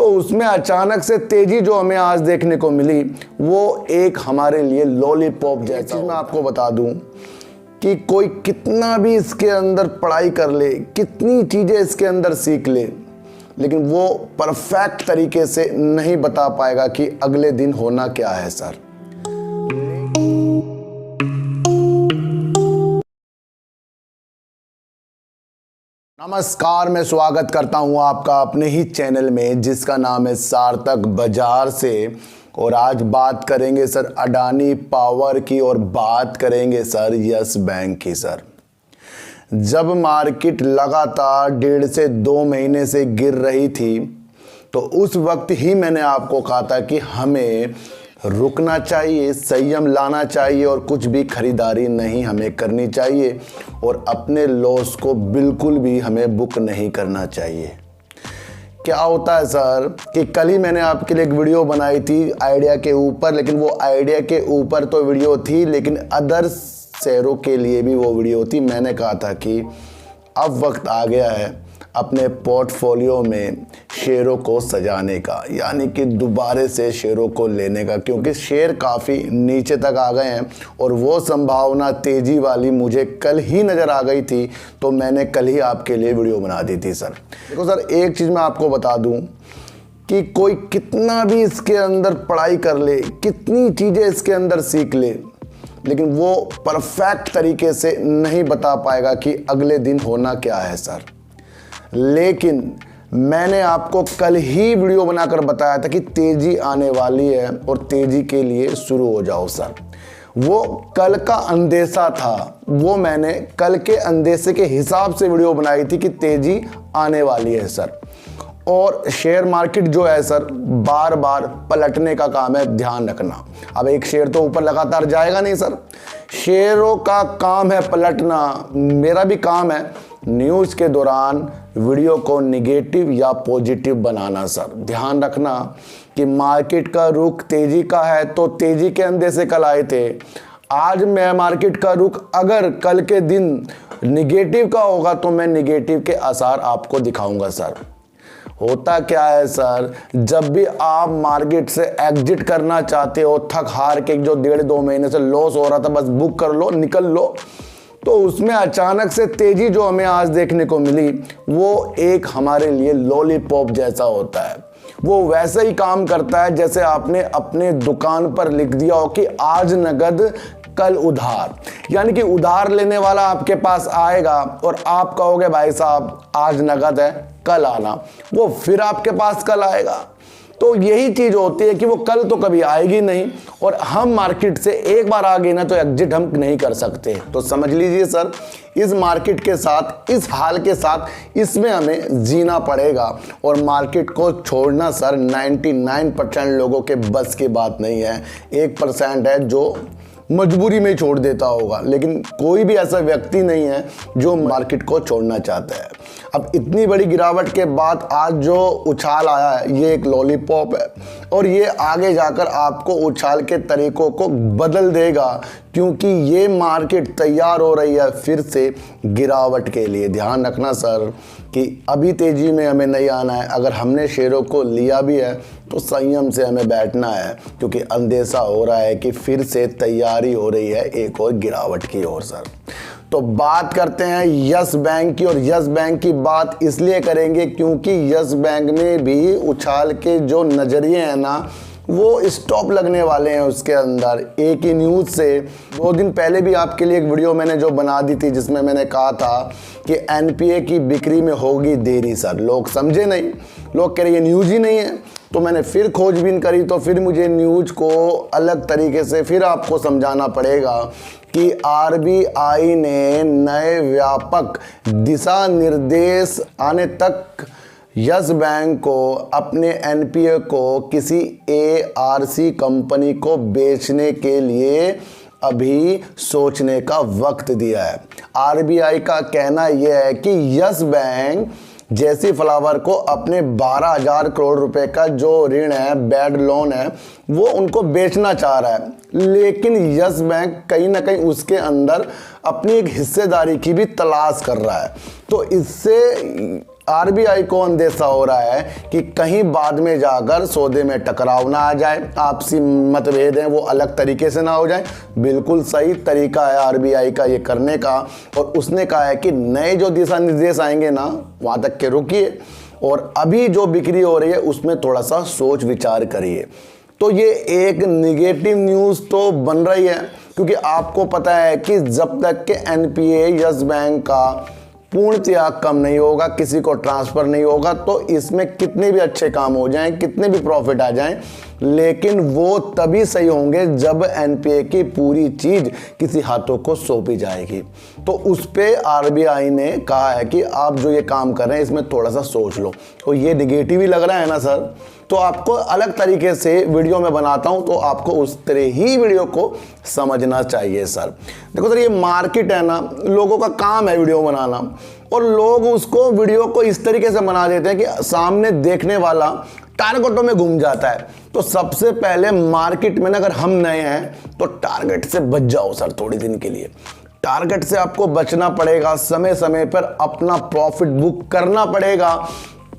तो उसमें अचानक से तेजी जो हमें आज देखने को मिली वो एक हमारे लिए लॉलीपॉप जैसी। मैं आपको बता दूं कि कोई कितना भी इसके अंदर पढ़ाई कर ले, कितनी चीज़ें इसके अंदर सीख ले, लेकिन वो परफेक्ट तरीके से नहीं बता पाएगा कि अगले दिन होना क्या है सर। नमस्कार, मैं स्वागत करता हूं आपका अपने ही चैनल में जिसका नाम है सार्थक बाजार से। और आज बात करेंगे सर अडानी पावर की और बात करेंगे सर यस बैंक की। सर जब मार्केट लगातार 1.5 से 2 महीने से गिर रही थी तो उस वक्त ही मैंने आपको कहा था कि हमें रुकना चाहिए, संयम लाना चाहिए और कुछ भी खरीदारी नहीं हमें करनी चाहिए और अपने लॉस को बिल्कुल भी हमें बुक नहीं करना चाहिए। क्या होता है सर कि कल ही मैंने आपके लिए एक वीडियो बनाई थी आइडिया के ऊपर, लेकिन वो आइडिया के ऊपर तो वीडियो थी लेकिन अदर शेयरों के लिए भी वो वीडियो थी। मैंने कहा था कि अब वक्त आ गया है अपने पोर्टफोलियो में शेयरों को सजाने का, यानी कि दोबारे से शेयरों को लेने का, क्योंकि शेयर काफ़ी नीचे तक आ गए हैं और वो संभावना तेज़ी वाली मुझे कल ही नज़र आ गई थी, तो मैंने कल ही आपके लिए वीडियो बना दी थी सर। देखो सर, एक चीज़ मैं आपको बता दूं कि कोई कितना भी इसके अंदर पढ़ाई कर ले, कितनी चीज़ें इसके अंदर सीख ले, लेकिन वो परफेक्ट तरीके से नहीं बता पाएगा कि अगले दिन होना क्या है सर। लेकिन मैंने आपको कल ही वीडियो बनाकर बताया था कि तेजी आने वाली है और तेजी के लिए शुरू हो जाओ सर। वो कल का अंदेशा था, वो मैंने कल के अंदेशे के हिसाब से वीडियो बनाई थी कि तेजी आने वाली है सर। और शेयर मार्केट जो है सर बार बार पलटने का काम है, ध्यान रखना। अब एक शेयर तो ऊपर लगातार जाएगा नहीं सर, शेयरों का काम है पलटना। मेरा भी काम है न्यूज़ के दौरान वीडियो को निगेटिव या पॉजिटिव बनाना सर। ध्यान रखना कि मार्केट का रुख तेजी का है तो तेजी के अंदेशे कल आए थे। आज मैं मार्केट का रुख अगर कल के दिन निगेटिव का होगा तो मैं निगेटिव के आसार आपको दिखाऊंगा सर। होता क्या है सर, जब भी आप मार्केट से एग्जिट करना चाहते हो, थक हार के जो 1.5-2 महीने से लॉस हो रहा था, बस बुक कर लो, निकल लो, तो उसमें अचानक से तेजी जो हमें आज देखने को मिली वो एक हमारे लिए लॉलीपॉप जैसा होता है। वो वैसे ही काम करता है जैसे आपने अपने दुकान पर लिख दिया हो कि आज नगद कल उधार, यानी कि उधार लेने वाला आपके पास आएगा और आप कहोगे भाई साहब आज नगद है कल आना, वो फिर आपके पास कल आएगा। तो यही चीज होती है कि वो कल तो कभी आएगी नहीं और हम मार्केट से एक बार आ गए ना तो एग्जिट हम नहीं कर सकते। तो समझ लीजिए सर, इस मार्केट के साथ, इस हाल के साथ इसमें हमें जीना पड़ेगा और मार्केट को छोड़ना सर 99% लोगों के बस की बात नहीं है। 1% है जो मजबूरी में छोड़ देता होगा, लेकिन कोई भी ऐसा व्यक्ति नहीं है जो मार्केट को छोड़ना चाहता है। अब इतनी बड़ी गिरावट के बाद आज जो उछाल आया है ये एक लॉलीपॉप है और ये आगे जाकर आपको उछाल के तरीकों को बदल देगा, क्योंकि ये मार्केट तैयार हो रही है फिर से गिरावट के लिए। ध्यान रखना सर कि अभी तेजी में हमें नहीं आना है। अगर हमने शेयरों को लिया भी है तो संयम से हमें बैठना है, क्योंकि अंदेशा हो रहा है कि फिर से तैयारी हो रही है एक और गिरावट की ओर सर। तो बात करते हैं यस बैंक की, और यस बैंक की बात इसलिए करेंगे क्योंकि यस बैंक में भी उछाल के जो नज़रिए हैं ना वो स्टॉप लगने वाले हैं उसके अंदर। एक ही न्यूज़ से 2 दिन पहले भी आपके लिए एक वीडियो मैंने जो बना दी थी जिसमें मैंने कहा था कि एनपीए की बिक्री में होगी देरी सर। लोग समझे नहीं, लोग कह रहे ये न्यूज़ ही नहीं है। तो मैंने फिर खोजबीन करी तो फिर मुझे न्यूज़ को अलग तरीके से फिर आपको समझाना पड़ेगा कि आरबीआई ने नए व्यापक दिशा निर्देश आने तक यस बैंक को अपने एनपीए को किसी एआरसी कंपनी को बेचने के लिए अभी सोचने का वक्त दिया है। आरबीआई का कहना यह है कि यस बैंक जैसी फ्लावर को अपने 12,000 करोड़ रुपए का जो ऋण है, बैड लोन है, वो उनको बेचना चाह रहा है, लेकिन यस बैंक कहीं ना कहीं उसके अंदर अपनी एक हिस्सेदारी की भी तलाश कर रहा है। तो इससे आरबीआई को अंदेशा हो रहा है कि कहीं बाद में जाकर सौदे में टकराव ना आ जाए, आपसी मतभेद हैं वो अलग तरीके से ना हो जाए। बिल्कुल सही तरीका है आरबीआई का ये करने का। और उसने कहा है कि नए जो दिशा निर्देश आएंगे ना, वहाँ तक के रुकिए और अभी जो बिक्री हो रही है उसमें थोड़ा सा सोच विचार करिए। तो ये एक निगेटिव न्यूज़ तो बन रही है, क्योंकि आपको पता है कि जब तक के एनपीए यस बैंक का पूर्णतया कम नहीं होगा, किसी को ट्रांसफ़र नहीं होगा, तो इसमें कितने भी अच्छे काम हो जाएं, कितने भी प्रॉफिट आ जाएं, लेकिन वो तभी सही होंगे जब एनपीए की पूरी चीज़ किसी हाथों को सौंपी जाएगी। तो उस पे आरबीआई ने कहा है कि आप जो ये काम कर रहे हैं इसमें थोड़ा सा सोच लो। तो ये निगेटिव ही लग रहा है ना सर, तो आपको अलग तरीके से वीडियो में बनाता हूं, तो आपको उस तरह ही वीडियो को समझना चाहिए सर। देखो सर, ये मार्केट है ना, लोगों का काम है वीडियो बनाना, और लोग उसको वीडियो को इस तरीके से बना देते हैं कि सामने देखने वाला टारगेटों में घूम जाता है। तो सबसे पहले मार्केट में अगर हम नए हैं तो टारगेट से बच जाओ सर, थोड़ी दिन के लिए टारगेट से आपको बचना पड़ेगा, समय समय पर अपना प्रॉफिट बुक करना पड़ेगा,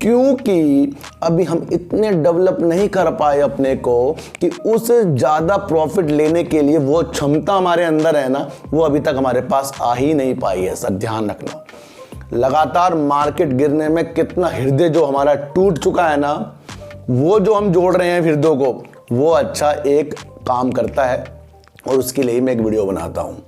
क्योंकि अभी हम इतने डेवलप नहीं कर पाए अपने को कि उस ज़्यादा प्रॉफिट लेने के लिए वो क्षमता हमारे अंदर है ना, वो अभी तक हमारे पास आ ही नहीं पाई है सर। ध्यान रखना, लगातार मार्केट गिरने में कितना हृदय जो हमारा टूट चुका है ना, वो जो हम जोड़ रहे हैं हृदय को, वो अच्छा एक काम करता है, और उसके लिए मैं एक वीडियो बनाता हूँ।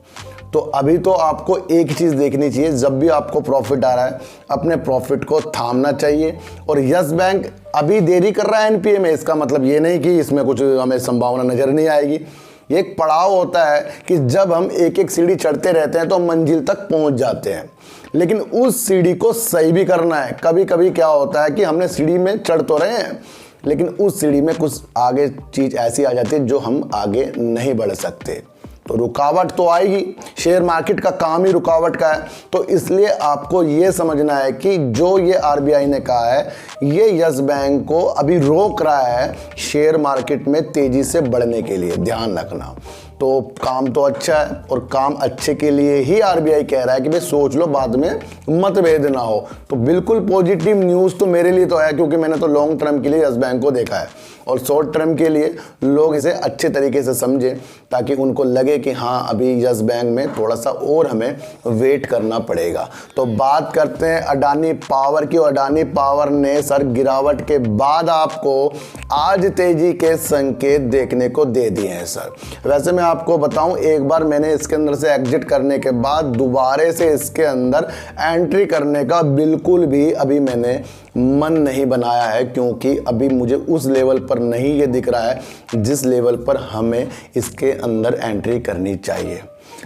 तो अभी तो आपको एक चीज़ देखनी चाहिए, जब भी आपको प्रॉफिट आ रहा है अपने प्रॉफिट को थामना चाहिए। और यस बैंक अभी देरी कर रहा है एनपीए में, इसका मतलब ये नहीं कि इसमें कुछ हमें संभावना नज़र नहीं आएगी। ये एक पड़ाव होता है कि जब हम एक एक सीढ़ी चढ़ते रहते हैं तो हम मंजिल तक पहुंच जाते हैं, लेकिन उस सीढ़ी को सही भी करना है। कभी कभी क्या होता है कि हमने सीढ़ी में चढ़ तो रहे हैं, लेकिन उस सीढ़ी में कुछ आगे चीज़ ऐसी आ जाती है जो हम आगे नहीं बढ़ सकते, तो रुकावट तो आएगी। शेयर मार्केट का काम ही रुकावट का है। तो इसलिए आपको ये समझना है कि जो ये आरबीआई ने कहा है, ये यस बैंक को अभी रोक रहा है शेयर मार्केट में तेजी से बढ़ने के लिए। ध्यान रखना, तो काम तो अच्छा है, और काम अच्छे के लिए ही आरबीआई कह रहा है कि भाई सोच लो, बाद में मतभेद ना हो। तो बिल्कुल पॉजिटिव न्यूज़ तो मेरे लिए तो है, क्योंकि मैंने तो लॉन्ग टर्म के लिए यस बैंक को देखा है, और शॉर्ट टर्म के लिए लोग इसे अच्छे तरीके से समझें, ताकि उनको लगे कि हाँ अभी यस बैंक में थोड़ा सा और हमें वेट करना पड़ेगा। तो बात करते हैं अडानी पावर की। अडानी पावर ने सर गिरावट के बाद आपको आज तेजी के संकेत देखने को दे दिए हैं सर। वैसे मैं आपको बताऊं, एक बार मैंने इसके अंदर से एग्जिट करने के बाद दोबारा से इसके अंदर एंट्री करने का बिल्कुल भी अभी मैंने मन नहीं बनाया है, क्योंकि अभी मुझे उस लेवल पर नहीं ये दिख रहा है जिस लेवल पर हमें इसके अंदर एंट्री करनी चाहिए।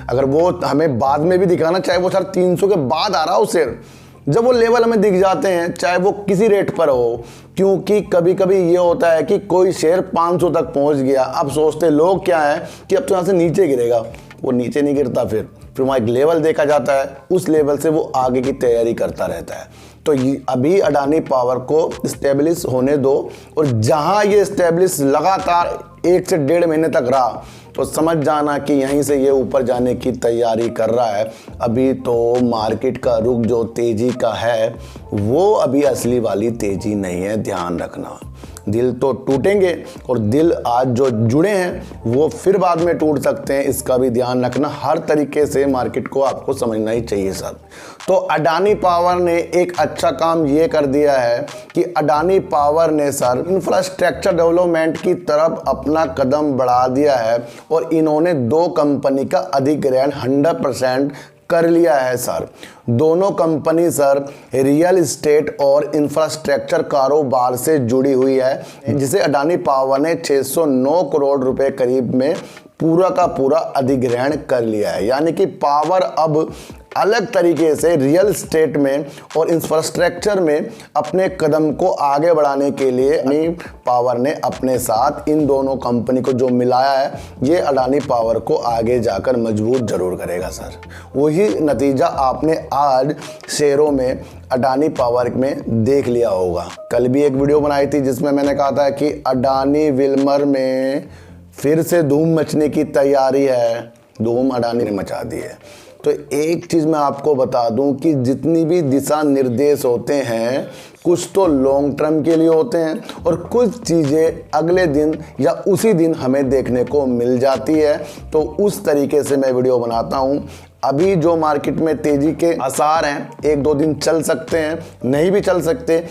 अगर वो हमें बाद में भी दिखाना, चाहे वो सर 300 के बाद आ रहा हो शेयर, जब वो लेवल हमें दिख जाते हैं, चाहे वो किसी रेट पर हो, क्योंकि कभी कभी ये होता है कि कोई शेयर 500 तक पहुंच गया, अब सोचते लोग क्या है कि अब तो यहाँ से नीचे गिरेगा, वो नीचे नहीं गिरता, फिर वहाँ एक लेवल देखा जाता है, उस लेवल से वो आगे की तैयारी करता रहता है। तो अभी अडानी पावर को स्टेब्लिश होने दो, और जहाँ ये स्टेब्लिश लगातार 1 से 1.5 महीने तक रहा, तो समझ जाना कि यहीं से ये ऊपर जाने की तैयारी कर रहा है। अभी तो मार्केट का रुख जो तेज़ी का है, वो अभी असली वाली तेज़ी नहीं है। ध्यान रखना, दिल तो टूटेंगे, और दिल आज जो जुड़े हैं वो फिर बाद में टूट सकते हैं, इसका भी ध्यान रखना। हर तरीके से मार्केट को आपको समझना ही चाहिए सर। तो अडानी पावर ने एक अच्छा काम ये कर दिया है कि अडानी पावर ने सर इंफ्रास्ट्रक्चर डेवलपमेंट की तरफ अपना कदम बढ़ा दिया है, और इन्होंने 2 कंपनी का अधिग्रहण 100% कर लिया है सर। दोनों कंपनी सर रियल एस्टेट और इंफ्रास्ट्रक्चर कारोबार से जुड़ी हुई है, जिसे अडानी पावर ने 609 करोड़ रुपए करीब में पूरा का पूरा अधिग्रहण कर लिया है। यानी कि पावर अब अलग तरीके से रियल एस्टेट में और इंफ्रास्ट्रक्चर में अपने कदम को आगे बढ़ाने के लिए अडानी पावर ने अपने साथ इन दोनों कंपनी को जो मिलाया है, ये अडानी पावर को आगे जाकर मजबूत जरूर करेगा सर। वही नतीजा आपने आज शेयरों में अडानी पावर में देख लिया होगा। कल भी एक वीडियो बनाई थी जिसमें मैंने कहा था कि अडानी विल्मर में फिर से धूम मचने की तैयारी है। धूम अडानी ने मचा दी है। तो एक चीज़ मैं आपको बता दूं कि जितनी भी दिशा निर्देश होते हैं कुछ तो लॉन्ग टर्म के लिए होते हैं और कुछ चीज़ें अगले दिन या उसी दिन हमें देखने को मिल जाती है। तो उस तरीके से मैं वीडियो बनाता हूँ। अभी जो मार्केट में तेज़ी के आसार हैं, 1-2 दिन चल सकते हैं, नहीं भी चल सकते,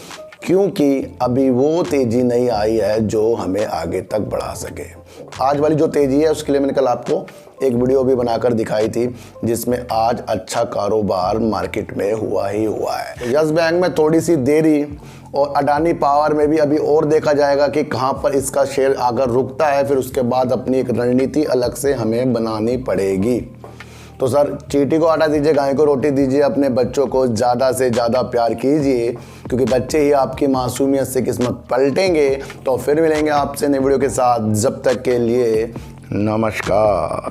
क्योंकि अभी वो तेज़ी नहीं आई है जो हमें आगे तक बढ़ा सके। आज वाली जो तेज़ी है उसके लिए मैंने कल आपको एक वीडियो भी बनाकर दिखाई थी, जिसमें आज अच्छा कारोबार मार्केट में हुआ ही हुआ है। यस बैंक में थोड़ी सी देरी और अडानी पावर में भी अभी और देखा जाएगा कि कहां पर इसका शेयर अगर रुकता है, फिर उसके बाद अपनी एक रणनीति अलग से हमें बनानी पड़ेगी। तो सर, चींटी को आटा दीजिए, गाय को रोटी दीजिए, अपने बच्चों को ज़्यादा से ज़्यादा प्यार कीजिए, क्योंकि बच्चे ही आपकी मासूमियत से किस्मत पलटेंगे। तो फिर मिलेंगे आपसे नई वीडियो के साथ, जब तक के लिए नमस्कार।